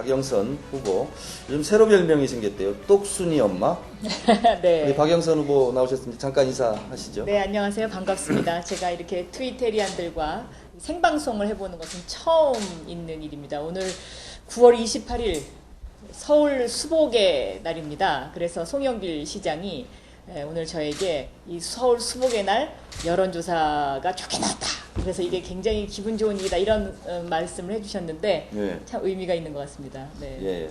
박영선 후보. 요즘 새로 별명이 생겼대요. 똑순이 엄마. 네. 우리 박영선 후보 나오셨습니다. 잠깐 인사하시죠. 네, 안녕하세요. 반갑습니다. 제가 이렇게 트위테리안들과 생방송을 해보는 것은 처음 있는 일입니다. 오늘 9월 28일 서울 수복의 날입니다. 그래서 송영길 시장이 오늘 저에게 이 서울 수복의 날 여론조사가 좋게 나왔다. 그래서 이게 굉장히 기분 좋은 일이다. 이런 말씀을 해주셨는데 네. 참 의미가 있는 것 같습니다. 네. 예.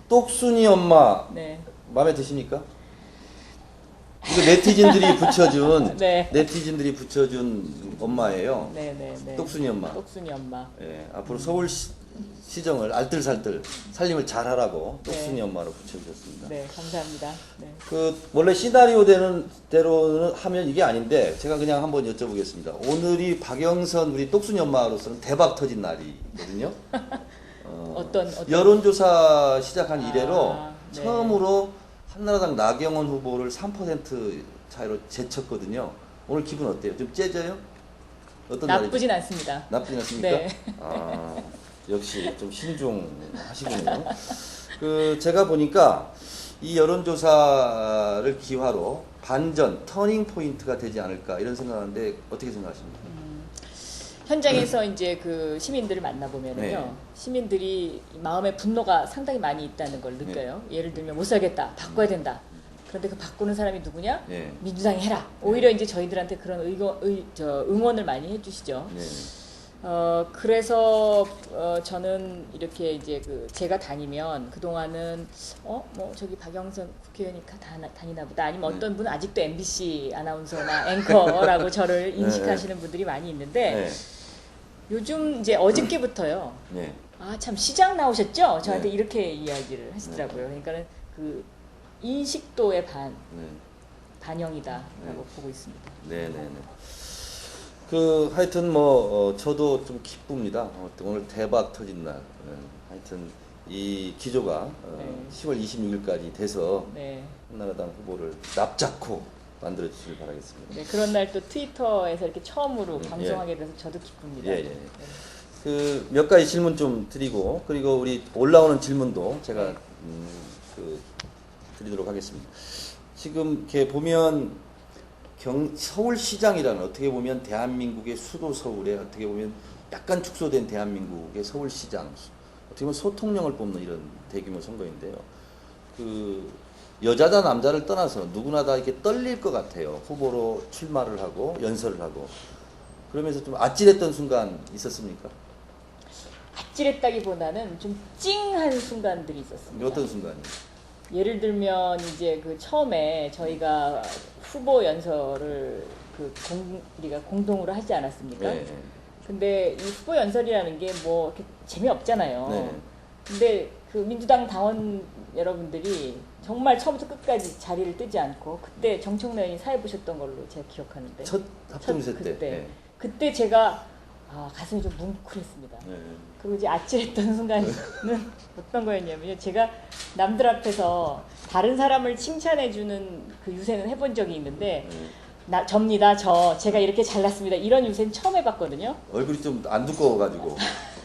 똑순이 엄마 네. 마음에 드십니까? 이거 네티즌들이 붙여준 네. 네티즌들이 붙여준 엄마예요. 네, 네, 네. 똑순이 엄마. 똑순이 엄마. 예. 앞으로 서울 시정을 알뜰살뜰 살림을 잘하라고 네. 똑순이 엄마로 붙여주셨습니다. 네, 감사합니다. 네. 그 원래 시나리오 되는 대로는 하면 이게 아닌데 제가 그냥 한번 여쭤보겠습니다. 오늘이 박영선 우리 똑순이 엄마로서는 대박 터진 날이거든요. 어떤 여론조사 시작한 이래로 네. 처음으로 한나라당 나경원 후보를 3% 차이로 제쳤거든요. 오늘 기분 어때요? 좀 째져요? 어떤 나쁘진 않습니다. 나쁘진 않습니까? 네. 아, 역시 좀 신중하시군요. 그 제가 보니까 이 여론조사를 기화로 반전, 터닝 포인트가 되지 않을까 이런 생각하는데 어떻게 생각하십니까? 현장에서 이제 그 시민들을 만나보면은요, 네. 시민들이 마음에 분노가 상당히 많이 있다는 걸 느껴요. 예를 들면 못 살겠다, 바꿔야 된다. 그런데 그 바꾸는 사람이 누구냐? 네. 민주당이 해라. 오히려 이제 저희들한테 그런 응원을 많이 해주시죠. 네. 그래서 저는 이렇게 이제 그 제가 다니면 그동안은 뭐 저기 박영선 국회의원이 다니나 보다, 아니면 어떤 분은 아직도 MBC 아나운서나 앵커라고 저를 인식하시는 분들이 많이 있는데 네. 요즘 이제 어저께부터요. 네. 아, 참 시장 나오셨죠? 저한테 네. 이렇게 이야기를 하시더라고요. 그러니까는 그 인식도의 네. 반영이다라고 보고 있습니다. 네네네. 그 하여튼 뭐 저도 좀 기쁩니다. 오늘 대박 터진 날. 하여튼 이 기조가 네. 10월 26일까지 돼서 네. 한나라당 후보를 납작코 만들어 주시길 바라겠습니다. 네, 그런 날 또 트위터에서 이렇게 처음으로 예. 방송하게 돼서 저도 기쁩니다. 예, 예. 네. 그 몇 가지 질문 좀 드리고 그리고 우리 올라오는 질문도 제가 그 드리도록 하겠습니다. 지금 이렇게 보면 서울시장이라는 어떻게 보면 대한민국의 수도 서울에 어떻게 보면 약간 축소된 대한민국의 서울시장 어떻게 보면 소통령을 뽑는 이런 대규모 선거인데요. 그 여자다 남자를 떠나서 누구나 다 이렇게 떨릴 것 같아요. 후보로 출마를 하고 연설을 하고 그러면서 좀 아찔했던 순간 있었습니까? 아찔했다기보다는 좀 찡한 순간들이 있었습니다. 어떤 순간이요? 예를 들면 이제 그 처음에 저희가 후보 연설을 우리가 공동으로 하지 않았습니까? 네. 근데 이 후보 연설이라는 게 뭐 이렇게 재미없잖아요. 네. 근데 그 민주당 당원 여러분들이 정말 처음부터 끝까지 자리를 뜨지 않고 그때 정청래 의원이 사회 보셨던 걸로 제가 기억하는데 첫 합동세 때. 그때 네. 그때 제가 가슴이 좀 뭉클했습니다. 네. 그리고 이제 아찔했던 순간은 어떤 거였냐면요. 제가 남들 앞에서 다른 사람을 칭찬해주는 그 유세는 해본 적이 있는데 접니다. 제가 이렇게 잘났습니다. 이런 유세는 처음 해봤거든요. 얼굴이 좀 안 두꺼워가지고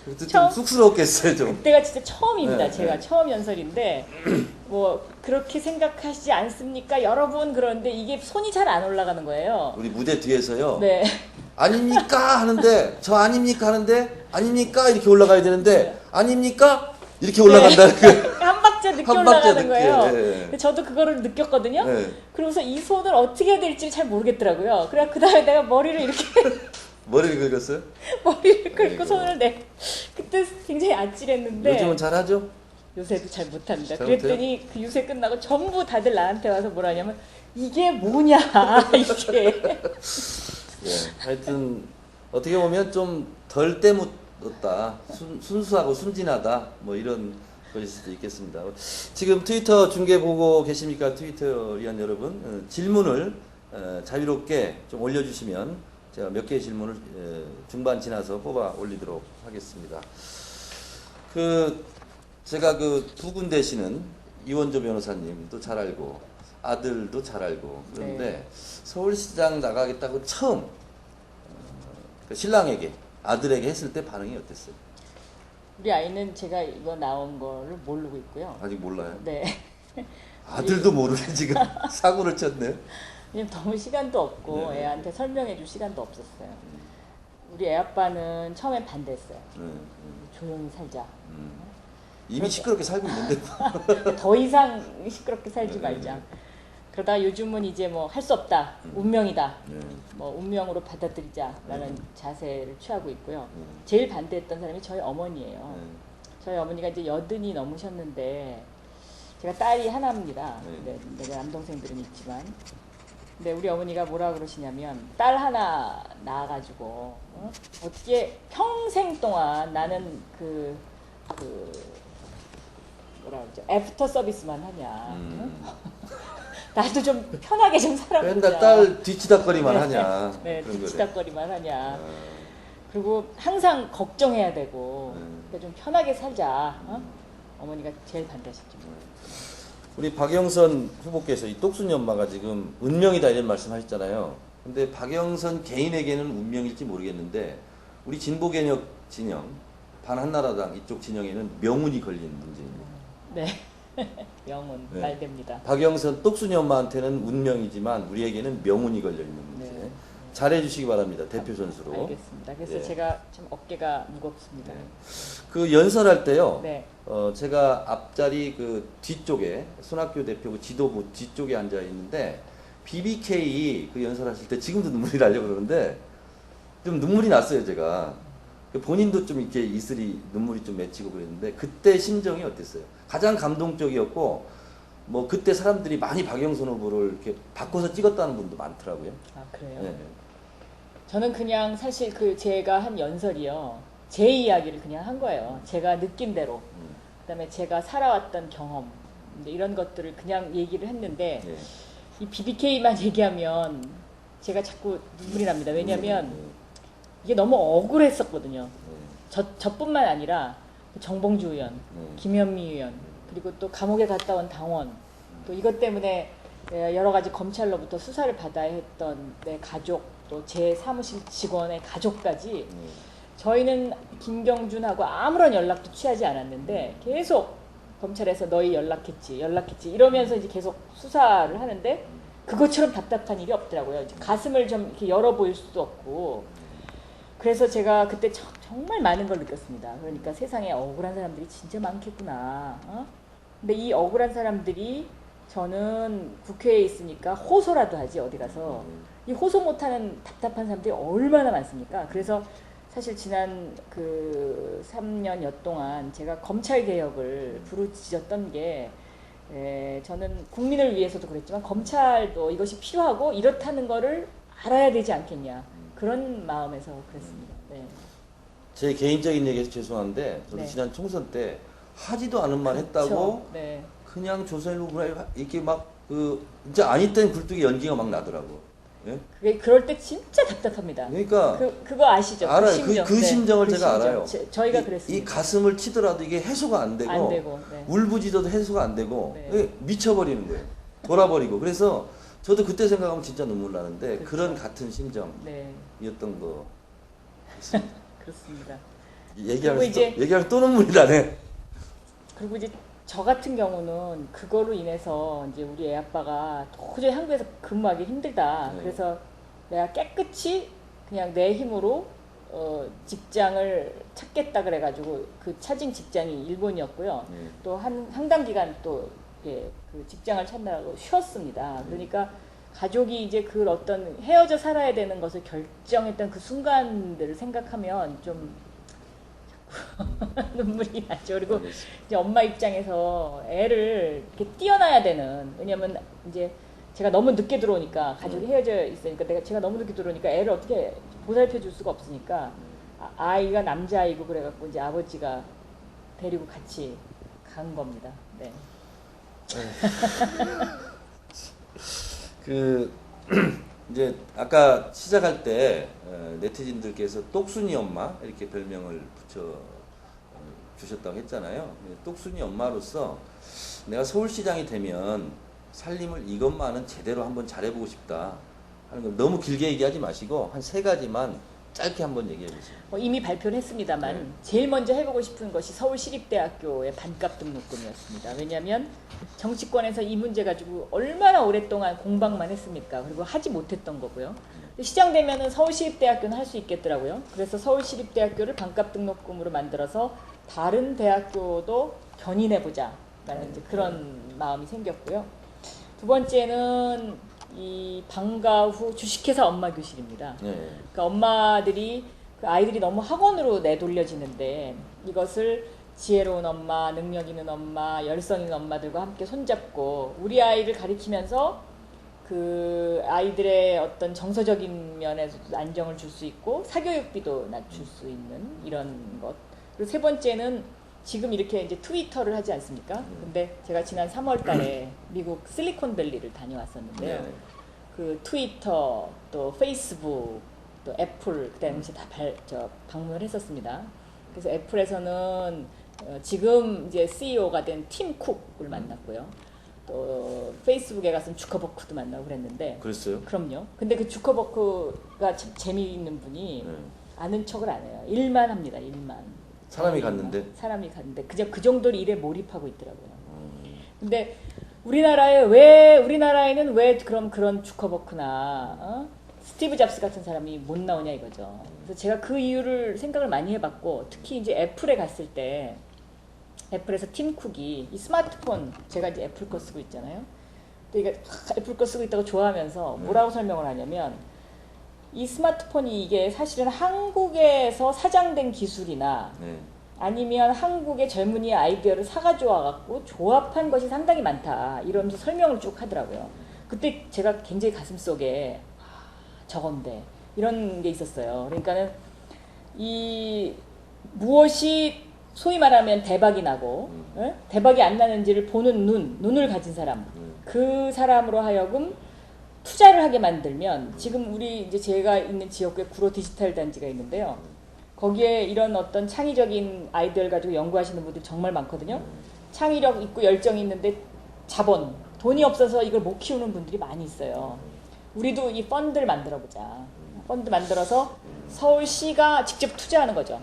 그래도 좀 처음? 쑥스러웠겠어요 좀. 그때가 진짜 처음입니다. 네, 제가 네. 처음 연설인데 뭐 그렇게 생각하시지 않습니까? 여러분 그런데 이게 손이 잘 안 올라가는 거예요. 우리 무대 뒤에서요. 네. 아닙니까 하는데 저 아닙니까 하는데 아닙니까 이렇게 올라가야 되는데 네. 아닙니까 이렇게 올라간다는 그. 한 박자 늦게 한 박자 올라가는 늦게, 거예요. 네. 근데 저도 그거를 느꼈거든요. 네. 그러면서 이 손을 어떻게 해야 될지 잘 모르겠더라고요. 그래 그 다음에 내가 머리를 이렇게 머리를 긁었어요? 머리를 긁고 아이고. 손을 그때 굉장히 아찔했는데 요즘은 잘하죠? 요새도 잘 못합니다. 잘 그랬더니 그 유세 끝나고 전부 다들 나한테 와서 뭐라냐면 이게 뭐냐 이게. 예. 하여튼 어떻게 보면 좀 덜 때묻었다. 순수하고 순진하다. 뭐 이런 것일 수도 있겠습니다. 지금 트위터 중계 보고 계십니까? 트위터리안 여러분. 질문을 자유롭게 좀 올려주시면 제가 몇 개의 질문을 중반 지나서 뽑아 올리도록 하겠습니다. 제가 그 두 군데 시는 이원조 변호사님도 잘 알고 아들도 잘 알고 그런데 네. 서울시장 나가겠다고 처음 그 신랑에게 아들에게 했을 때 반응이 어땠어요? 우리 아이는 제가 이거 나온 거를 모르고 있고요. 아직 몰라요. 네. 아들도 모르네 지금. 사고를 쳤네. 왜냐면 너무 시간도 없고 네. 애한테 설명해 줄 시간도 없었어요. 우리 애 아빠는 처음엔 반대했어요. 조용히 살자. 이미 시끄럽게 살고 있는데. 더 이상 시끄럽게 살지 말자. 그러다가 요즘은 이제 뭐 할 수 없다. 운명이다. 뭐 운명으로 받아들이자라는 자세를 취하고 있고요. 제일 반대했던 사람이 저희 어머니예요. 저희 어머니가 이제 80이 넘으셨는데 제가 딸이 하나입니다. 네, 내가 남동생들은 있지만. 근데 우리 어머니가 뭐라 그러시냐면 딸 하나 낳아가지고 어떻게 평생 동안 나는 뭐라 그러죠? 애프터 서비스만 하냐. 나도 좀 편하게 좀 살아보자. 맨날 딸 뒤치다거리만 하냐. 네, 그런 거래. 뒤치다거리만 하냐. 그리고 항상 걱정해야 되고 그러니까 좀 편하게 살자. 어머니가 제일 반대하셨죠. 우리 박영선 후보께서 이 똑순이 엄마가 지금 운명이다 이런 말씀하셨잖아요. 근데 박영선 개인에게는 운명일지 모르겠는데 우리 진보개혁 진영, 반한나라당 이쪽 진영에는 명운이 걸린 문제입니다. 네. 명운 네. 말됩니다. 박영선 똑순이 엄마한테는 운명이지만 우리에게는 명운이 걸려 있는 문제. 네. 잘해주시기 바랍니다. 대표 선수로. 알겠습니다. 그래서 네. 제가 좀 어깨가 무겁습니다. 그 연설할 때요. 네. 제가 앞자리 그 뒤쪽에 손학규 대표 그 지도부 뒤쪽에 앉아 있는데 BBK 그 연설하실 때 지금도 눈물이 나려고 그러는데 좀 눈물이 났어요 제가. 본인도 좀 이렇게 이슬이 눈물이 좀 맺히고 그랬는데 그때 심정이 어땠어요? 가장 감동적이었고 뭐 그때 사람들이 많이 박영선 후보를 이렇게 바꿔서 찍었다는 분도 많더라고요. 아 그래요? 네. 저는 그냥 사실 그 제가 한 연설이요. 제 이야기를 그냥 한 거예요. 제가 느낀 대로. 그다음에 제가 살아왔던 경험. 이런 것들을 그냥 얘기를 했는데 네. 이 BBK만 얘기하면 제가 자꾸 눈물이 납니다. 왜냐하면 이게 너무 억울했었거든요. 저뿐만 아니라 정봉주 의원, 김현미 의원, 그리고 또 감옥에 갔다 온 당원, 또 이것 때문에 여러 가지 검찰로부터 수사를 받아야 했던 내 가족, 또 제 사무실 직원의 가족까지 저희는 김경준하고 아무런 연락도 취하지 않았는데 계속 검찰에서 너희 연락했지 이러면서 이제 계속 수사를 하는데 그것처럼 답답한 일이 없더라고요. 이제 가슴을 좀 이렇게 열어 보일 수도 없고. 그래서 제가 그때 정말 많은 걸 느꼈습니다. 그러니까 세상에 억울한 사람들이 진짜 많겠구나. 근데 이 억울한 사람들이 저는 국회에 있으니까 호소라도 하지 어디 가서 이 호소 못하는 답답한 사람들이 얼마나 많습니까? 그래서 사실 지난 그 3년여 동안 제가 검찰 개혁을 부르짖었던 게 저는 국민을 위해서도 그랬지만 검찰도 이것이 필요하고 이렇다는 거를 알아야 되지 않겠냐. 그런 마음에서 그랬습니다. 네. 제 개인적인 얘기해서 죄송한데 저도 네. 지난 총선 때 하지도 않은 말 했다고 그렇죠. 네. 그냥 조선일 후보에 이렇게 막 그 진짜 아니 땐 굴뚝에 연기가 막 나더라고. 예? 그게 그럴 때 진짜 답답합니다. 그러니까 그거 아시죠? 알아요. 심정. 그 심정을 그 제가 심정. 알아요. 저희가 이 그랬습니다. 가슴을 치더라도 이게 해소가 안 되고, 네. 울부짖어도 해소가 안 되고 네. 미쳐버리는 거예요. 돌아버리고. 그래서 저도 그때 생각하면 진짜 눈물 나는데 그렇죠. 그런 같은 심정이었던 네. 거 있습니다. 그렇습니다. 얘기하면 또 눈물이 나네. 그리고 이제 저 같은 경우는 그거로 인해서 이제 우리 애 아빠가 도저히 한국에서 근무하기 힘들다. 네. 그래서 내가 깨끗이 그냥 내 힘으로 직장을 찾겠다 그래가지고 그 찾은 직장이 일본이었고요. 또 상당 기간 또 그 직장을 찾느라고 쉬었습니다. 그러니까 가족이 이제 그 어떤 헤어져 살아야 되는 것을 결정했던 그 순간들을 생각하면 좀 눈물이 나죠. 그리고 이제 엄마 입장에서 애를 이렇게 띄어놔야 되는, 왜냐면 이제 제가 너무 늦게 들어오니까 가족이 헤어져 있으니까 제가 너무 늦게 들어오니까 애를 어떻게 보살펴 줄 수가 없으니까 아이가 남자아이고 그래갖고 이제 아버지가 데리고 같이 간 겁니다. 네. 이제 아까 시작할 때 네티즌들께서 똑순이 엄마 이렇게 별명을 붙여 주셨다고 했잖아요. 똑순이 엄마로서 내가 서울시장이 되면 살림을 이것만은 제대로 한번 잘해보고 싶다 하는 거 너무 길게 얘기하지 마시고 한 3가지만 짧게 한번 얘기해 주세요. 이미 발표를 했습니다만 네. 제일 먼저 해보고 싶은 것이 서울시립대학교의 반값 등록금이었습니다. 왜냐하면 정치권에서 이 문제 가지고 얼마나 오랫동안 공방만 했습니까? 그리고 하지 못했던 거고요. 시장되면은 서울시립대학교는 할 수 있겠더라고요. 그래서 서울시립대학교를 반값 등록금으로 만들어서 다른 대학교도 견인해보자라는 이제 그런 마음이 생겼고요. 두 번째는 이 방과 후 주식회사 엄마 교실입니다. 네. 그러니까 엄마들이 그 아이들이 너무 학원으로 내돌려지는데 이것을 지혜로운 엄마, 능력 있는 엄마, 열성 있는 엄마들과 함께 손잡고 우리 아이를 가리키면서 그 아이들의 어떤 정서적인 면에서도 안정을 줄 수 있고 사교육비도 낮출 수 있는 이런 것. 그리고 세 번째는 지금 이렇게 이제 트위터를 하지 않습니까? 근데 제가 지난 3월달에 미국 실리콘밸리를 다녀왔었는데요. 네. 그 트위터 또 페이스북 또 애플 그때 당시 다 방문을 했었습니다. 그래서 애플에서는 지금 이제 CEO가 된 팀 쿡을 만났고요. 또 페이스북에 가서는 주커버크도 만나고 그랬는데. 그랬어요? 그럼요. 근데 그 주커버크가 참 재미있는 분이 네. 아는 척을 안 해요. 일만 합니다. 일만. 사람이 갔는데? 사람이 갔는데 그저 그 정도로 일에 몰입하고 있더라고요. 근데 우리나라에는 왜 그럼 그런 주커버크나 스티브 잡스 같은 사람이 못 나오냐 이거죠. 그래서 제가 그 이유를 생각을 많이 해봤고 특히 이제 애플에 갔을 때 애플에서 팀 쿡이 이 스마트폰 제가 이제 애플 거 쓰고 있잖아요. 근데 이게 애플 거 쓰고 있다고 좋아하면서 뭐라고 설명을 하냐면 이 스마트폰이 이게 사실은 한국에서 사장된 기술이나 네. 아니면 한국의 젊은이의 아이디어를 사가지고 와갖고 조합한 것이 상당히 많다 이러면서 설명을 쭉 하더라고요. 그때 제가 굉장히 가슴속에 저건데 이런 게 있었어요. 그러니까는 이 무엇이 소위 말하면 대박이 나고 대박이 안 나는지를 보는 눈을 가진 사람 그 사람으로 하여금 투자를 하게 만들면 지금 우리 이제 제가 있는 지역에 구로 디지털 단지가 있는데요. 거기에 이런 어떤 창의적인 아이디어를 가지고 연구하시는 분들 정말 많거든요. 창의력 있고 열정이 있는데 자본, 돈이 없어서 이걸 못 키우는 분들이 많이 있어요. 우리도 이 펀드를 만들어보자. 펀드 만들어서 서울시가 직접 투자하는 거죠.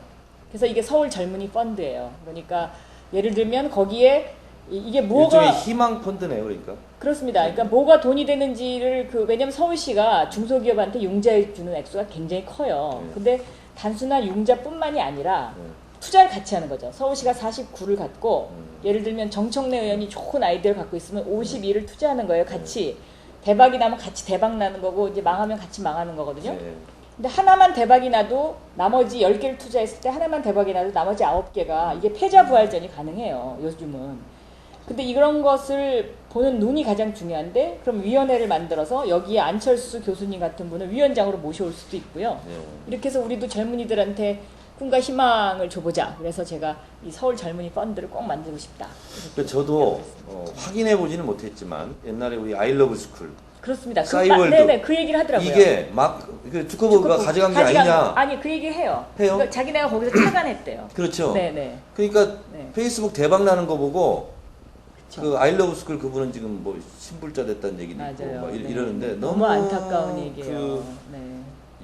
그래서 이게 서울 젊은이 펀드예요. 그러니까 예를 들면 거기에 이게 뭐가 일종의 희망 펀드네요, 그러니까. 그렇습니다. 그러니까 뭐가 돈이 되는지를 왜냐면 서울시가 중소기업한테 융자해 주는 액수가 굉장히 커요. 근데 단순한 융자뿐만이 아니라 투자를 같이 하는 거죠. 서울시가 49를 갖고 예를 들면 정청래 의원이 좋은 아이디어를 갖고 있으면 52를 투자하는 거예요. 같이 대박이 나면 같이 대박 나는 거고 이제 망하면 같이 망하는 거거든요. 네. 근데 하나만 대박이 나도 나머지 10개를 투자했을 때 하나만 대박이 나도 나머지 9개가 이게 패자부활전이 가능해요. 요즘은. 근데 이런 것을 보는 눈이 가장 중요한데 그럼 위원회를 만들어서 여기에 안철수 교수님 같은 분을 위원장으로 모셔올 수도 있고요. 네. 이렇게 해서 우리도 젊은이들한테 꿈과 희망을 줘보자. 그래서 제가 이 서울 젊은이 펀드를 꼭 만들고 싶다. 저도 확인해 보지는 못했지만 옛날에 우리 아이러브 스쿨 그렇습니다. 싸이월드. 네네 그 얘기를 하더라고요. 이게 막 주커버그가 가져간 게 아니냐. 아니 그 얘기 해요. 해요? 그러니까 자기네가 거기서 착안했대요. 그렇죠. 네네. 그러니까 네. 페이스북 대박 나는 거 보고 그쵸. 그 아이러브 스쿨 그분은 지금 뭐 신불자 됐다는 얘기도 있고 맞아요. 막 네. 이러는데 너무 안타까운 얘기예요. 그 네.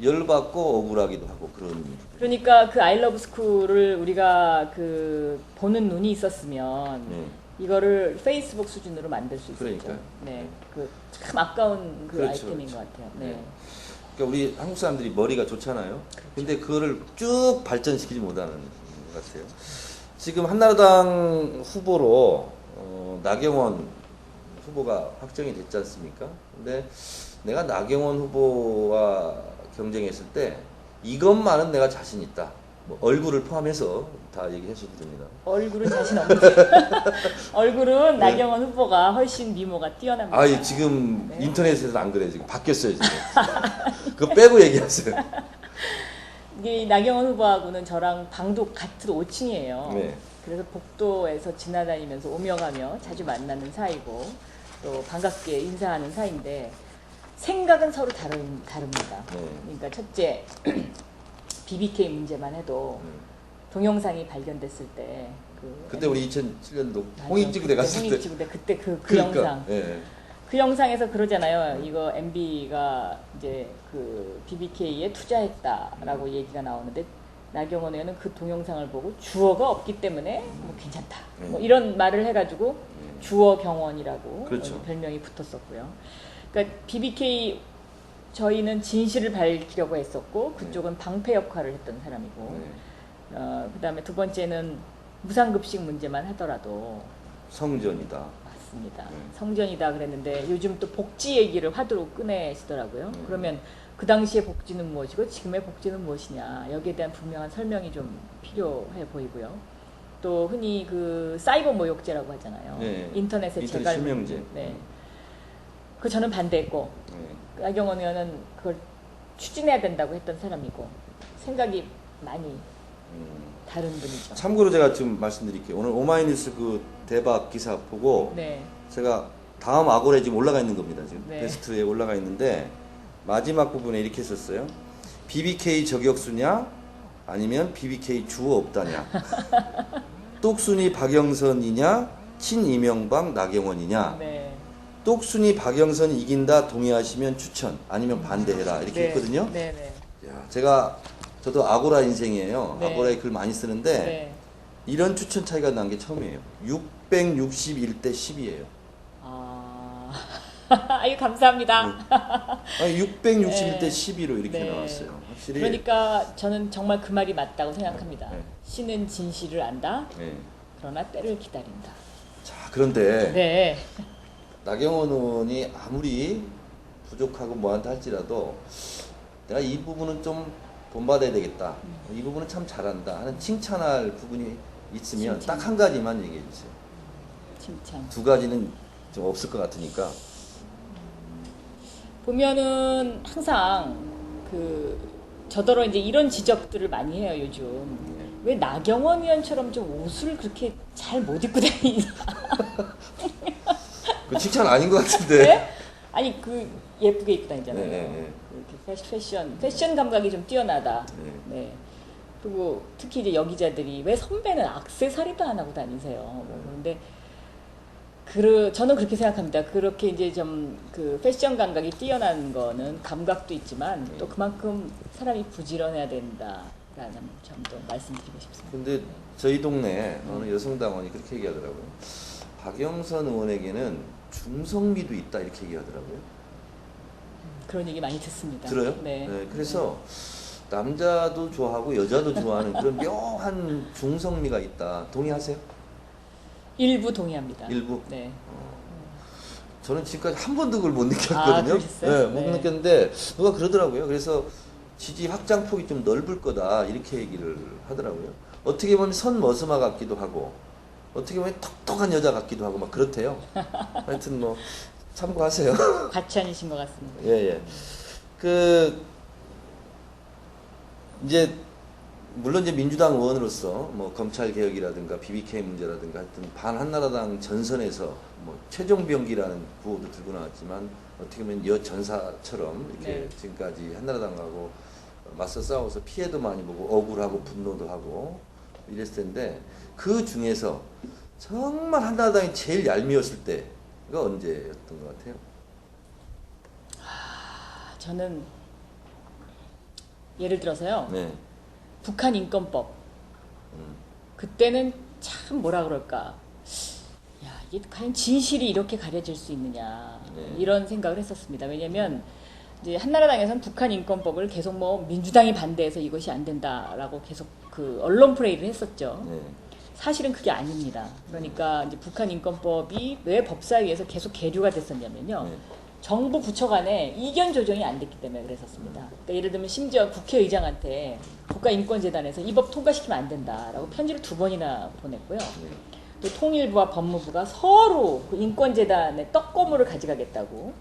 열받고 억울하기도 하고 그런. 그러니까 그 아이러브 스쿨을 우리가 그 보는 눈이 있었으면 네. 이거를 페이스북 수준으로 만들 수 있었죠. 그러니까요. 네, 그 참 아까운 그 그렇죠, 아이템인 그렇죠. 것 같아요. 네. 네. 그러니까 우리 한국 사람들이 머리가 좋잖아요. 근데 그거를 쭉 발전시키지 못하는 것 같아요. 지금 한나라당 후보로 나경원 후보가 확정이 됐지 않습니까? 근데 내가 나경원 후보와 경쟁했을 때 이것만은 내가 자신 있다. 뭐 얼굴을 포함해서 다 얘기하셔도 됩니다. 얼굴은 자신 없는데 얼굴은 나경원 후보가 훨씬 미모가 뛰어납니다. 아, 지금 네. 인터넷에서는 안 그래. 지금 바뀌었어요, 지금. 그거 빼고 얘기하세요. 이게 나경원 후보하고는 저랑 방도 같은 5층이에요. 네. 그래서 복도에서 지나다니면서 오며 가며 자주 만나는 사이고 또 반갑게 인사하는 사이인데 생각은 서로 다릅니다. 네. 그러니까 첫째 BBK 문제만 해도 동영상이 발견됐을 때 그때 우리 2007년도 홍익지구대 갔을 때. 홍익지구대 그때 그 그러니까, 영상. 예. 그 영상에서 그러잖아요. 이거 MB가 이제 그 BBK에 투자했다라고 얘기가 나오는데 나경원 의원은 그 동영상을 보고 주어가 없기 때문에 뭐 괜찮다. 뭐 이런 말을 해가지고 주어 경원이라고 그렇죠. 별명이 붙었었고요. 그러니까 BBK 저희는 진실을 밝히려고 했었고 그쪽은 방패 역할을 했던 사람이고 그다음에 두 번째는 무상급식 문제만 하더라도 성전이다. 맞습니다. 성전이다 그랬는데 요즘 또 복지 얘기를 화두로 꺼내시더라고요. 그러면 그 당시의 복지는 무엇이고 지금의 복지는 무엇이냐 여기에 대한 분명한 설명이 좀 필요해 보이고요. 또 흔히 그 사이버 모욕죄라고 하잖아요. 네. 인터넷의 인터넷 재갈 실명제. 네. 그 저는 반대했고 네. 나경원 의원은 그걸 추진해야 된다고 했던 사람이고 생각이 많이 다른 분이죠. 참고로 제가 지금 말씀드릴게요. 오늘 오마이뉴스 그 대박 기사 보고 네. 제가 다음 아고라에 지금 올라가 있는 겁니다. 지금 네. 베스트에 올라가 있는데 마지막 부분에 이렇게 썼어요. BBK 저격수냐 아니면 BBK 주어 없다냐. 똑순이 박영선이냐 친이명박 나경원이냐. 네. 똑순이 박영선이 이긴다 동의하시면 추천 아니면 반대해라 이렇게 네. 했거든요. 네. 네. 야, 저도 아고라 인생이에요. 네. 아고라에 글 많이 쓰는데 네. 이런 추천 차이가 난 게 처음이에요. 661대 10이에요. 아유 감사합니다. 아니, 661대 네. 12로 이렇게 네. 나왔어요. 확실히. 그러니까 저는 정말 그 말이 맞다고 생각합니다. 네. 신은 진실을 안다. 네. 그러나 때를 기다린다. 자, 그런데 네. 나경원 의원이 아무리 부족하고 뭐한다 할지라도 내가 이 부분은 좀 본받아야 되겠다. 이 부분은 참 잘한다 하는 칭찬할 부분이 있으면 칭찬. 딱 한 가지만 얘기해 주세요. 칭찬. 두 가지는 좀 없을 것 같으니까. 보면은 항상 그 저더러 이제 이런 지적들을 많이 해요 요즘. 왜 나경원 의원처럼 좀 옷을 그렇게 잘 못 입고 다니냐? 그 칭찬 아닌 것 같은데. 네? 아니 그 예쁘게 입고 다니잖아요. 네, 네, 네. 이렇게 패션 감각이 좀 뛰어나다. 네. 네. 그리고 특히 이제 여기자들이 왜 선배는 액세서리도 안 하고 다니세요? 뭐 그런데 저는 그렇게 생각합니다. 그렇게 이제 좀 그 패션 감각이 뛰어난 거는 감각도 있지만 또 그만큼 사람이 부지런해야 된다라는 점도 말씀드리고 싶습니다. 근데 저희 동네 어느 여성당원이 그렇게 얘기하더라고요. 박영선 의원에게는 중성미도 있다 이렇게 얘기하더라고요. 그런 얘기 많이 듣습니다. 들어요? 네. 그래서 남자도 좋아하고 여자도 좋아하는 그런 묘한 중성미가 있다. 동의하세요? 일부 동의합니다. 일부? 네. 저는 지금까지 한 번도 그걸 못 느꼈거든요. 그러셨어요? 못 네. 느꼈는데 누가 그러더라고요. 그래서 지지 확장 폭이 좀 넓을 거다 이렇게 얘기를 하더라고요. 어떻게 보면 선머스마 같기도 하고 어떻게 보면 톡톡한 여자 같기도 하고 막 그렇대요. 하여튼 뭐 참고하세요. 과찬이신 것 같습니다. 예. 이제 물론 이제 민주당 의원으로서 뭐 검찰 개혁이라든가 BBK 문제라든가 하여튼 반한나라당 전선에서 뭐 최종병기라는 구호도 들고 나왔지만 어떻게 보면 여전사처럼 이렇게 네. 지금까지 한나라당하고 맞서 싸워서 피해도 많이 보고 억울하고 분노도 하고 이랬을 텐데 그 중에서 정말 한나라당이 제일 얄미웠을 때가 언제였던 것 같아요? 저는 예를 들어서요. 네. 북한 인권법. 그때는 참 뭐라 그럴까. 야, 이게 과연 진실이 이렇게 가려질 수 있느냐. 네. 이런 생각을 했었습니다. 왜냐면 이제 한나라당에서는 북한 인권법을 계속 뭐 민주당이 반대해서 이것이 안 된다라고 계속 그 언론 플레이를 했었죠. 네. 사실은 그게 아닙니다. 그러니까 이제 북한 인권법이 왜 법사위에서 계속 계류가 됐었냐면요. 네. 정부 부처 간에 이견 조정이 안 됐기 때문에 그랬었습니다. 그러니까 예를 들면 심지어 국회의장한테 국가인권재단에서 이 법 통과시키면 안 된다라고 편지를 2번이나 보냈고요. 또 통일부와 법무부가 서로 그 인권재단의 떡고물을 가져가겠다고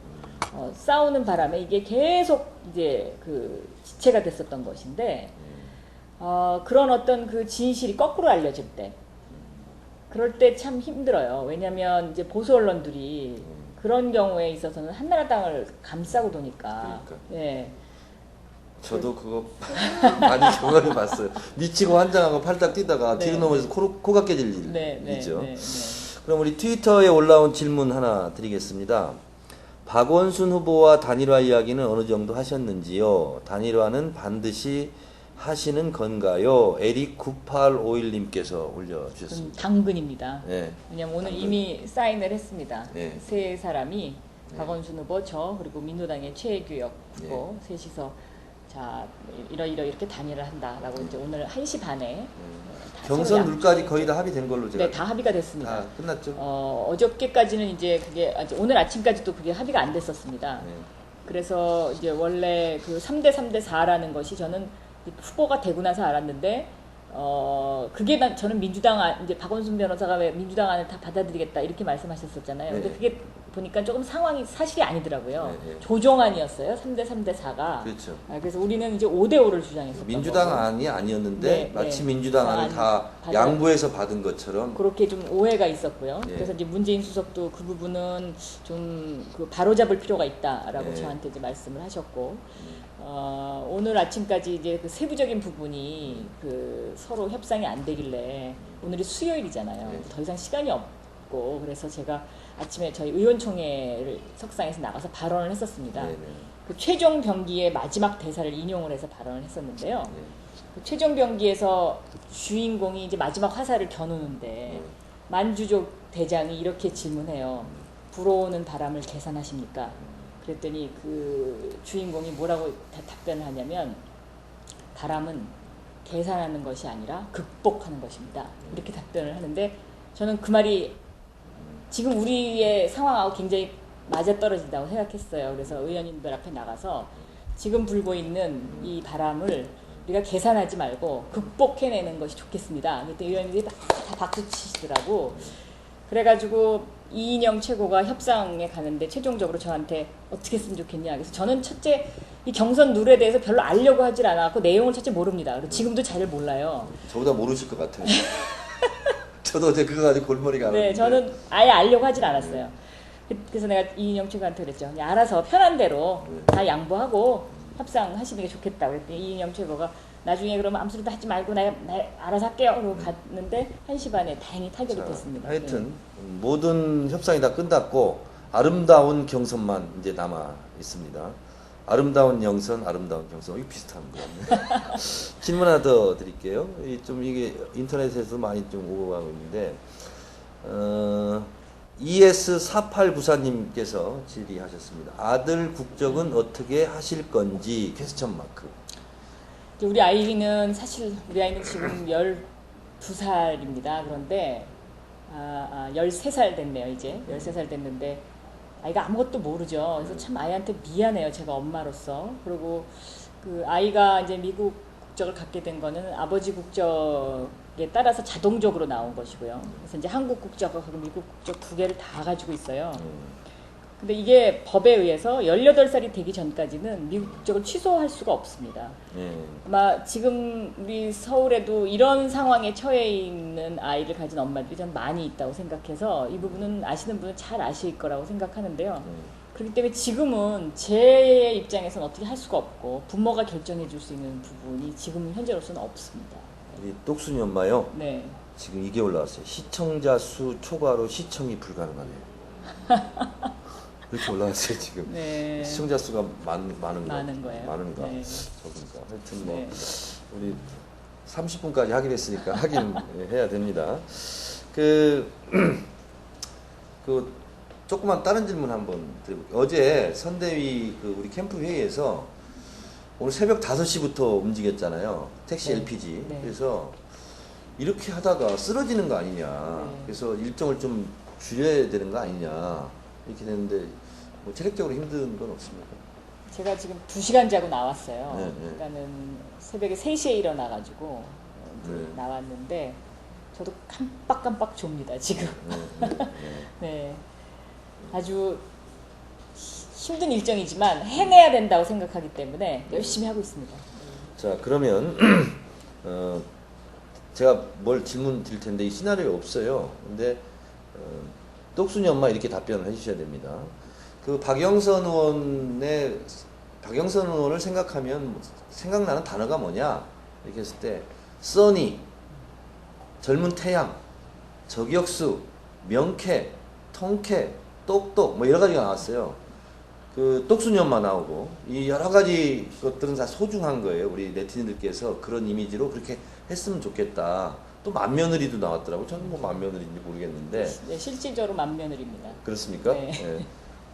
싸우는 바람에 이게 계속 이제 그 지체가 됐었던 것인데 그런 어떤 그 진실이 거꾸로 알려질 때 그럴 때 참 힘들어요. 왜냐하면 이제 보수 언론들이 그런 경우에 있어서는 한나라당을 감싸고 도니까. 그러니까. 예. 저도 그거 많이 경험해 봤어요. 미치고 환장하고 팔딱 뛰다가 네. 뒤로 넘어져서 코가 깨질 일 네, 네, 있죠. 네, 네. 그럼 우리 트위터에 올라온 질문 하나 드리겠습니다. 박원순 후보와 단일화 이야기는 어느 정도 하셨는지요? 단일화는 반드시 하시는 건가요? 에릭 9851님께서 올려주셨습니다. 당근입니다. 네. 왜냐면 오늘 당근. 이미 사인을 했습니다. 네. 세 사람이 네. 박원순 후보, 저 그리고 민주당의 최규혁 후보 셋이서 자 이렇게 단일을 한다라고 이제 오늘 1시 반에 다 서로 경선 양- 룰까지 거의 다 합의된 걸로 제가 네, 다 합의가 됐습니다. 다 끝났죠? 어저께까지는 이제 그게 오늘 아침까지도 그게 합의가 안 됐었습니다. 네. 그래서 이제 원래 그 3대 3대 4라는 것이 저는 후보가 되고 나서 알았는데 그게 저는 민주당 이제 박원순 변호사가 왜 민주당 안을 다 받아들이겠다 이렇게 말씀하셨었잖아요. 근데 네. 그게 보니까 조금 상황이 사실이 아니더라고요. 네, 네. 조정안이었어요. 3대 3대 4가. 그렇죠. 그래서 우리는 이제 5대 5를 주장했었던 민주당 거고. 안이 아니었는데 네, 마치 네. 민주당 안을 다 받아- 양보해서 받은 것처럼 그렇게 좀 오해가 있었고요. 예. 그래서 이제 문재인 수석도 그 부분은 좀 그 바로잡을 필요가 있다라고 예. 저한테 이제 말씀을 하셨고, 오늘 아침까지 이제 그 세부적인 부분이 그 서로 협상이 안 되길래 오늘이 수요일이잖아요. 예. 더 이상 시간이 없고 그래서 제가 아침에 저희 의원총회를 석상에서 나가서 발언을 했었습니다. 네네. 그 최종 병기의 마지막 대사를 인용을 해서 발언을 했었는데요. 네. 그 최종 병기에서 주인공이 이제 마지막 화살을 겨누는데 네. 만주족 대장이 이렇게 질문해요. 불어오는 바람을 계산하십니까? 그랬더니 그 주인공이 뭐라고 답변을 하냐면 바람은 계산하는 것이 아니라 극복하는 것입니다. 이렇게 답변을 하는데 저는 그 말이 지금 우리의 상황하고 굉장히 맞아떨어진다고 생각했어요. 그래서 의원님들 앞에 나가서 지금 불고 있는 이 바람을 우리가 계산하지 말고 극복해내는 것이 좋겠습니다. 그때 의원님들이 다 박수 치시더라고. 그래가지고 이인영 최고가 협상에 가는데 최종적으로 저한테 어떻게 했으면 좋겠냐. 그래서 저는 첫째 이 경선 룰에 대해서 별로 알려고 하질 않았고 내용을 첫째 모릅니다. 그리고 지금도 잘 몰라요. 저보다 모르실 것 같아요. 저도 어제 그거 가지고 골머리가 안 네, 아픈데. 저는 아예 알려고 하진 않았어요. 그래서 내가 이인영 최고한테 그랬죠. 그냥 알아서 편한 대로 다 양보하고 협상하시는 게 좋겠다. 그랬더니 이인영 최고가 나중에 그러면 아무 소리도 하지 말고 나 알아서 할게요. 그러고 갔는데 1시 반에 다행히 타결이 자, 됐습니다. 하여튼 모든 협상이 다 끝났고 아름다운 경선만 이제 남아 있습니다. 아름다운 영선, 아름다운 경선. 이게 비슷한 것 같네요. 질문 하나 더 드릴게요. 좀 이게 인터넷에서 많이 좀 오고 가고 있는데, ES4894님께서 질의하셨습니다. 아들 국적은 어떻게 하실 건지 퀘스천 마크. 우리 아이는 사실 우리 아이는 지금 12살입니다. 그런데 13살 됐네요. 이제 13살 됐는데 아이가 아무것도 모르죠. 그래서 참 아이한테 미안해요. 제가 엄마로서. 그리고 그 아이가 이제 미국 국적을 갖게 된 거는 아버지 국적에 따라서 자동적으로 나온 것이고요. 그래서 이제 한국 국적하고 미국 국적 두 개를 다 가지고 있어요. 근데 이게 법에 의해서 18살이 되기 전까지는 미국 국적을 취소할 수가 없습니다. 아마 지금 우리 서울에도 이런 상황에 처해 있는 아이를 가진 엄마들이 좀 많이 있다고 생각해서 이 부분은 아시는 분은 잘 아실 거라고 생각하는데요. 그렇기 때문에 지금은 제 입장에서는 어떻게 할 수가 없고 부모가 결정해 줄 수 있는 부분이 지금 현재로서는 없습니다. 우리 똑순이 엄마요. 네. 지금 이게 올라왔어요. 시청자 수 초과로 시청이 불가능하네요. 이렇게 올라왔어요 지금. 네. 시청자 수가 많은가? 거예요. 많은가? 네. 적은가? 하여튼 뭐 네. 우리 30분까지 하기로 했으니까 하긴 해야 됩니다. 그 조그만 다른 질문 한번 드려볼게요. 어제 선대위 그 우리 캠프 회의에서 오늘 새벽 5시부터 움직였잖아요. 택시 네. LPG. 네. 그래서 이렇게 하다가 쓰러지는 거 아니냐. 네. 그래서 일정을 좀 줄여야 되는 거 아니냐. 이렇게 되는데 뭐 체력적으로 힘든 건 없습니까? 제가 지금 2시간 자고 나왔어요. 네, 네. 그러니까는 새벽에 3시에 일어나가지고 이제 네. 나왔는데 저도 깜빡깜빡 좁니다 지금. 네. 네, 아주 힘든 일정이지만 해내야 된다고 생각하기 때문에 열심히 하고 있습니다. 자, 그러면 제가 뭘 질문 드릴 텐데 이 시나리오 없어요. 근데 똑순이 엄마 이렇게 답변을 해주셔야 됩니다. 그 박영선 의원을 생각하면 생각나는 단어가 뭐냐 이렇게 했을 때 써니, 젊은 태양, 저격수, 명쾌, 통쾌, 똑똑 뭐 여러 가지가 나왔어요. 그 똑수녀마 나오고 이 여러 가지 것들은 다 소중한 거예요. 우리 네티즌들께서 그런 이미지로 그렇게 했으면 좋겠다. 또 맏며느리도 나왔더라고. 저는 뭐 맏며느리인지 모르겠는데. 네, 실질적으로 맏며느리입니다. 그렇습니까? 네. 예.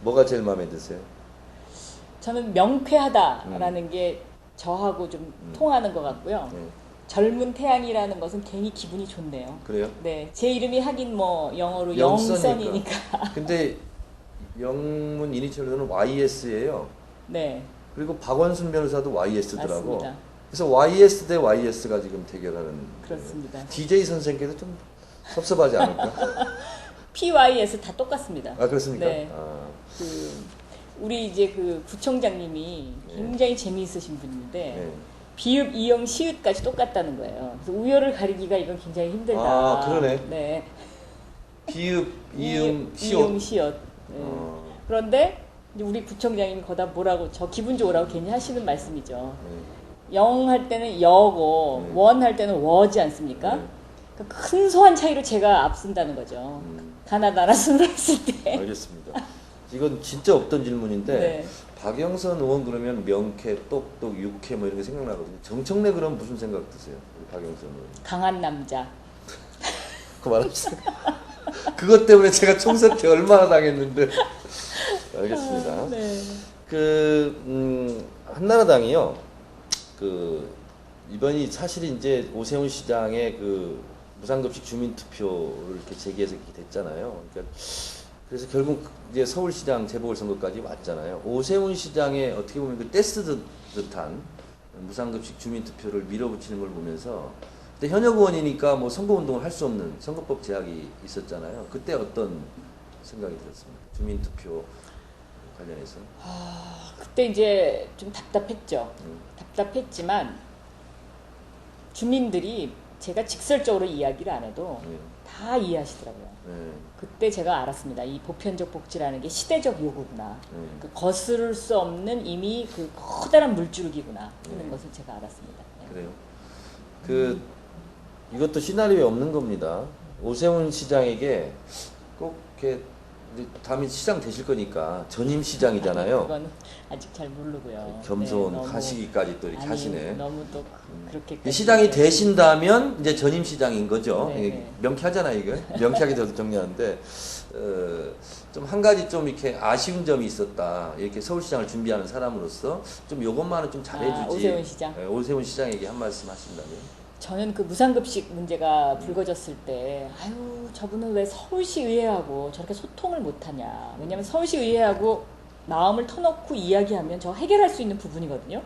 뭐가 제일 마음에 드세요? 저는 명쾌하다라는 게 저하고 좀 통하는 것 같고요. 예. 젊은 태양이라는 것은 괜히 기분이 좋네요. 그래요? 네, 제 이름이 하긴 뭐 영어로 영선이니까. 영선이니까. 근데 영문 이니셜로는 YS예요. 네, 그리고 박원순 변호사도 YS더라고. 맞습니다. 그래서 YS 대 YS가 지금 대결하는. 그렇습니다. DJ 선생께도 좀 섭섭하지 않을까? PYS 다 똑같습니다. 아 그렇습니까? 네. 아, 그 우리 이제 그 구청장님이 굉장히 재미있으신 분인데 네. 비읍, 이응, 시읒까지 똑같다는 거예요. 그래서 우열을 가리기가 이건 굉장히 힘들다. 아, 그러네. 네. 비읍, 이응, 시옷. 이응, 시읒. 네. 그런데 이제 우리 구청장님이 거다 뭐라고 저 기분 좋으라고 괜히 하시는 말씀이죠. 네. 영 할 때는 여고, 네. 원 할 때는 워지 않습니까? 네. 그 큰 소한 차이로 제가 앞선다는 거죠. 가나다라 순으로 했을 때. 알겠습니다. 이건 진짜 없던 질문인데 네. 박영선 의원 그러면 명쾌, 똑똑, 육회 뭐 이런 게 생각나거든요. 정청래 그럼 무슨 생각 드세요? 우리 박영선 의원. 강한 남자. 그거 말합시다. 그것 때문에 제가 총선 때 얼마나 당했는데. 알겠습니다. 네. 한나라당이요. 이번이 사실 이제 오세훈 시장의 무상급식 주민투표를 이렇게 제기해서 이렇게 됐잖아요. 그러니까 그래서 결국 이제 서울시장 재보궐선거까지 왔잖아요. 오세훈 시장의 어떻게 보면 떼쓰 듯한 무상급식 주민투표를 밀어붙이는 걸 보면서 그때 현역 의원이니까 뭐 선거운동을 할 수 없는 선거법 제약이 있었잖아요. 그때 어떤 생각이 들었습니까? 주민투표 관련해서. 그때 이제 좀 답답했죠. 답답했지만 주민들이 제가 직설적으로 이야기를 안 해도 다 이해하시더라고요. 그때 제가 알았습니다. 이 보편적 복지라는 게 시대적 요구구나. 거스를 수 없는 이미 그 커다란 물줄기구나 하는 것을 제가 알았습니다. 네. 그래요. 이것도 시나리오에 없는 겁니다. 오세훈 시장에게 꼭 이렇게 다음에 시장 되실 거니까 전임 시장이잖아요. 그건 아직 잘 모르고요. 겸손 네, 너무- 하시기까지 또 이렇게 아니, 하시네. 너무 또 그렇게 시장이 되신다면 이제 전임 시장인 거죠. 네, 네. 명쾌하잖아요, 이거. 명쾌하게 저도 정리하는데 좀 한 가지 좀 이렇게 아쉬운 점이 있었다. 이렇게 서울시장을 준비하는 사람으로서 좀 요것만은 좀 잘해주지. 오세훈 시장? 네, 오세훈 시장에게 한 말씀 하신다면. 저는 그 무상급식 문제가 불거졌을 때 아유 저분은 왜 서울시의회하고 저렇게 소통을 못하냐. 왜냐하면 서울시의회하고 마음을 터놓고 이야기하면 저 해결할 수 있는 부분이거든요.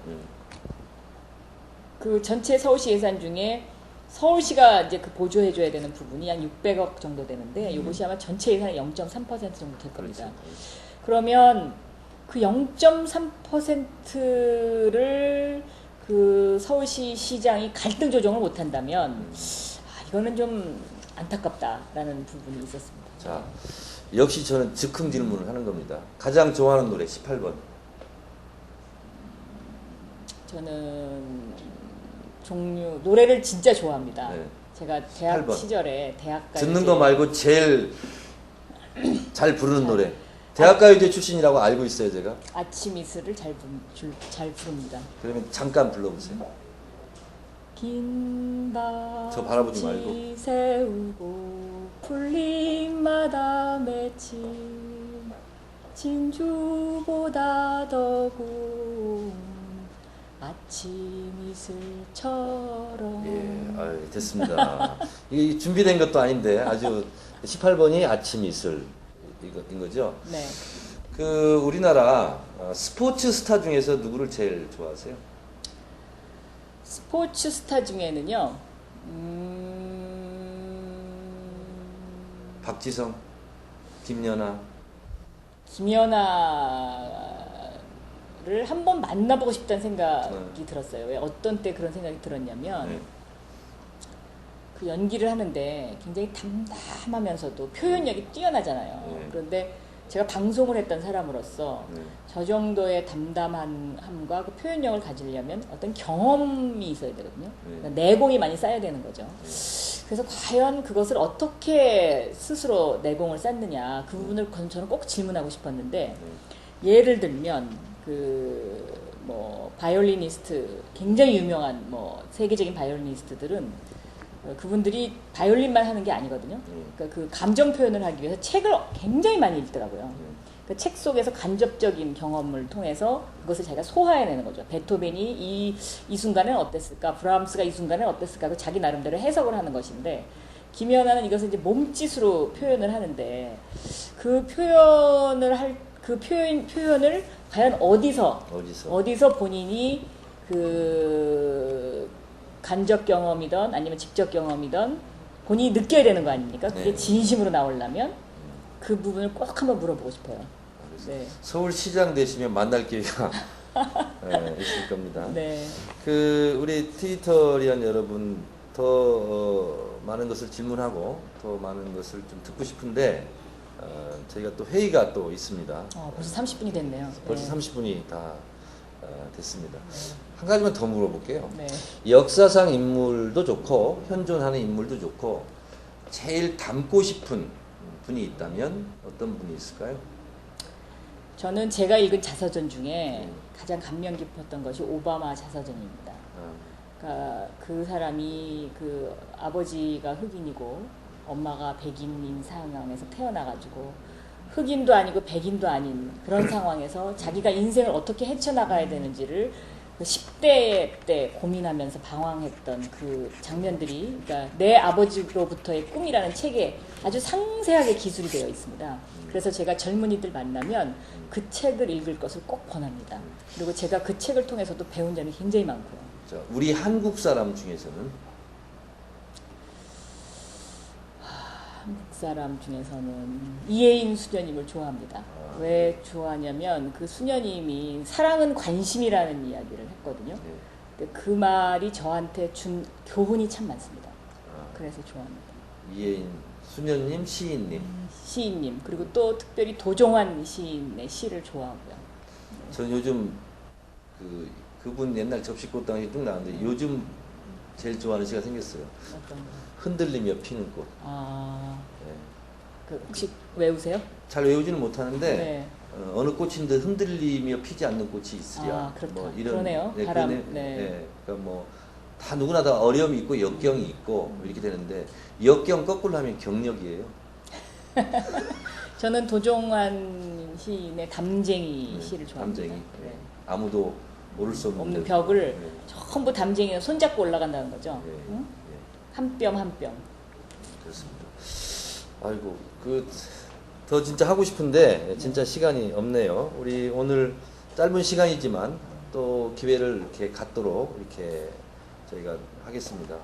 그 전체 서울시 예산 중에 서울시가 이제 그 보조해줘야 되는 부분이 한 600억 정도 되는데 이것이 아마 전체 예산의 0.3% 정도 될 겁니다. 그러면 그 0.3%를 그 서울시 시장이 갈등 조정을 못한다면 이거는 좀 안타깝다라는 부분이 있었습니다. 자, 역시 저는 즉흥 질문을 하는 겁니다. 가장 좋아하는 노래 18번. 저는 노래를 진짜 좋아합니다. 네. 제가 대학 18번. 시절에 대학가요제 듣는 거 말고 제일 잘 부르는 노래. 대학가요제 출신이라고 알고 있어요, 제가. 아침 이슬을 잘 부릅니다. 그러면 잠깐 불러보세요. 긴 저 바라보지 말고. 바지 세우고 풀잎마다 맺힌 진주보다 더 고운 아침 이슬처럼. 예, 됐습니다. 이게 준비된 것도 아닌데 아주 18번이 아침 이슬 인 거죠. 네. 우리나라 스포츠 스타 중에서 누구를 제일 좋아하세요? 스포츠 스타 중에는요. 박지성, 김연아. 김연아를 한번 만나보고 싶다는 생각이 들었어요. 왜 어떤 때 그런 생각이 들었냐면 네. 그 연기를 하는데 굉장히 담담하면서도 표현력이 뛰어나잖아요. 네. 그런데 제가 방송을 했던 사람으로서 네. 저 정도의 담담함과 그 표현력을 가지려면 어떤 경험이 있어야 되거든요. 그러니까 내공이 많이 쌓여야 되는 거죠. 그래서 과연 그것을 어떻게 스스로 내공을 쌓느냐 그 부분을 저는 꼭 질문하고 싶었는데 예를 들면 그 뭐 바이올리니스트 굉장히 유명한 뭐 세계적인 바이올리니스트들은 그분들이 바이올린만 하는 게 아니거든요. 그러니까 그 감정 표현을 하기 위해서 책을 굉장히 많이 읽더라고요. 그 책 속에서 간접적인 경험을 통해서 그것을 자기가 소화해내는 거죠. 베토벤이 이 순간에는 어땠을까, 브라함스가 이 순간에는 어땠을까, 그 자기 나름대로 해석을 하는 것인데, 김연아는 이것을 이제 몸짓으로 표현을 하는데, 그 표현을 과연 어디서 본인이 그 간접 경험이든 아니면 직접 경험이든 본인이 느껴야 되는 거 아닙니까? 그게 네. 진심으로 나오려면 그 부분을 꼭 한번 물어보고 싶어요. 네. 서울시장 되시면 만날 기회가 있을 겁니다. 네. 그 우리 트위터리안 여러분 더 많은 것을 질문하고 더 많은 것을 좀 듣고 싶은데 저희가 또 회의가 또 있습니다. 벌써 30분이 됐네요. 벌써 30분이 다 됐습니다. 한 가지만 더 물어볼게요. 네. 역사상 인물도 좋고 현존하는 인물도 좋고 제일 닮고 싶은 분이 있다면 어떤 분이 있을까요? 저는 제가 읽은 자서전 중에 가장 감명 깊었던 것이 오바마 자서전입니다. 그러니까 그 사람이 그 아버지가 흑인이고 엄마가 백인인 상황에서 태어나가지고 흑인도 아니고 백인도 아닌 그런 상황에서 자기가 인생을 어떻게 헤쳐나가야 되는지를 그 10대 때 고민하면서 방황했던 그 장면들이, 그러니까 내 아버지로부터의 꿈이라는 책에 아주 상세하게 기술이 되어 있습니다. 그래서 제가 젊은이들 만나면 그 책을 읽을 것을 꼭 권합니다. 그리고 제가 그 책을 통해서도 배운 점이 굉장히 많고요. 자, 우리 한국 사람 중에서는 한국 사람 중에서는 이혜인 수녀님을 좋아합니다. 왜 좋아하냐면 그 수녀님이 사랑은 관심이라는 이야기를 했거든요. 근데 그 말이 저한테 준 교훈이 참 많습니다. 그래서 좋아합니다. 이혜인 수녀님, 시인님. 시인님, 그리고 또 특별히 도종환 시인의 시를 좋아하고요. 저는 요즘 그분 옛날 접시꽃당이 쭉 나왔는데 요즘 제일 좋아하는 시가 생겼어요. 어떤 거? 흔들리며 피는 꽃. 네. 네. 그 혹시 외우세요? 잘 외우지는 못하는데 네. 어느 꽃인데 흔들리며 피지 않는 꽃이 있으랴. 그렇다. 뭐 이런. 그러네요. 네, 바람. 그러네. 네. 네. 그러니까 뭐 다 누구나 다 어려움이 있고 역경이 있고 이렇게 되는데 역경 거꾸로 하면 경력이에요. 저는 도종환 시인의 담쟁이 시를 좋아합니다. 담쟁이. 네. 아무도 모를 수 없는 벽을 네. 전부 담쟁이가 손잡고 올라간다는 거죠. 네. 응? 네. 한 뼘 한 뼘. 그렇습니다. 아이고 더 진짜 하고 싶은데 진짜 시간이 없네요. 우리 오늘 짧은 시간이지만 또 기회를 이렇게 갖도록 이렇게 저희가 하겠습니다.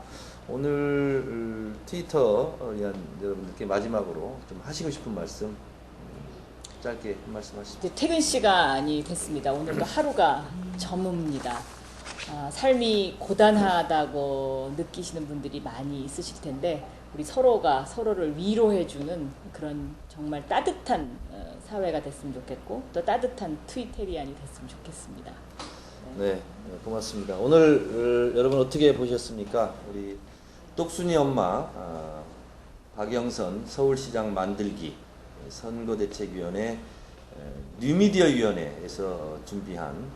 오늘 트위터리안 여러분들께 마지막으로 좀 하시고 싶은 말씀 짧게 한 말씀 하시죠. 이제 퇴근 시간이 됐습니다. 오늘도 하루가 저뭅니다. 삶이 고단하다고 느끼시는 분들이 많이 있으실 텐데 우리 서로가 서로를 위로해주는 그런 정말 따뜻한 사회가 됐으면 좋겠고 또 따뜻한 트위테리안이 됐으면 좋겠습니다. 네, 고맙습니다. 오늘 여러분 어떻게 보셨습니까? 우리 똑순이 엄마 박영선 서울시장 만들기 선거대책위원회 뉴미디어위원회에서 준비한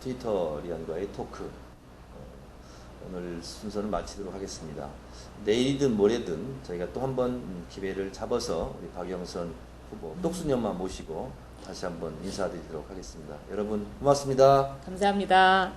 트위터리안과의 토크 오늘 순서는 마치도록 하겠습니다. 내일이든 모레든 저희가 또 한 번 기회를 잡아서 우리 박영선 후보 똑순이 엄마 모시고 다시 한번 인사드리도록 하겠습니다. 여러분 고맙습니다. 감사합니다.